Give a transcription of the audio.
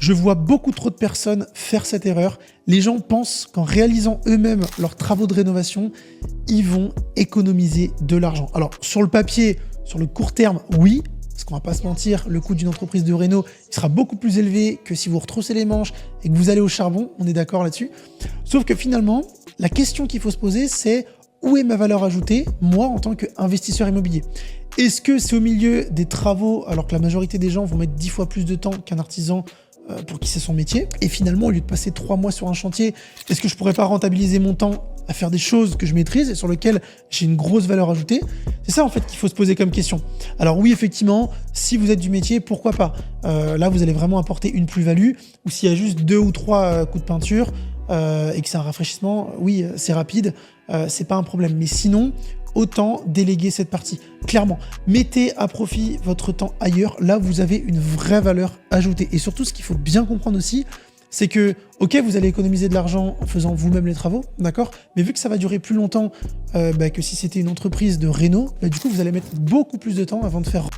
Je vois beaucoup trop de personnes faire cette erreur. Les gens pensent qu'en réalisant eux-mêmes leurs travaux de rénovation, ils vont économiser de l'argent. Alors, sur le papier, sur le court terme, oui, parce qu'on va pas se mentir, le coût d'une entreprise de réno, il sera beaucoup plus élevé que si vous retroussez les manches et que vous allez au charbon, on est d'accord là-dessus. Sauf que finalement, la question qu'il faut se poser, c'est où est ma valeur ajoutée, moi, en tant qu'investisseur immobilier? Est-ce que c'est au milieu des travaux, alors que la majorité des gens vont mettre 10 fois plus de temps qu'un artisan pour qui c'est son métier? Et finalement, au lieu de passer 3 mois sur un chantier, est-ce que je pourrais pas rentabiliser mon temps à faire des choses que je maîtrise et sur lesquelles j'ai une grosse valeur ajoutée? C'est ça en fait qu'il faut se poser comme question. Alors oui, effectivement, si vous êtes du métier, pourquoi pas? Là, vous allez vraiment apporter une plus-value, ou s'il y a juste 2 ou 3 coups de peinture et que c'est un rafraîchissement, oui, c'est rapide, c'est pas un problème. Mais sinon, autant déléguer cette partie. Clairement, mettez à profit votre temps ailleurs. Là, vous avez une vraie valeur ajoutée. Et surtout, ce qu'il faut bien comprendre aussi, c'est que, ok, vous allez économiser de l'argent en faisant vous-même les travaux, d'accord? Mais vu que ça va durer plus longtemps que si c'était une entreprise de réno, du coup, vous allez mettre beaucoup plus de temps avant de faire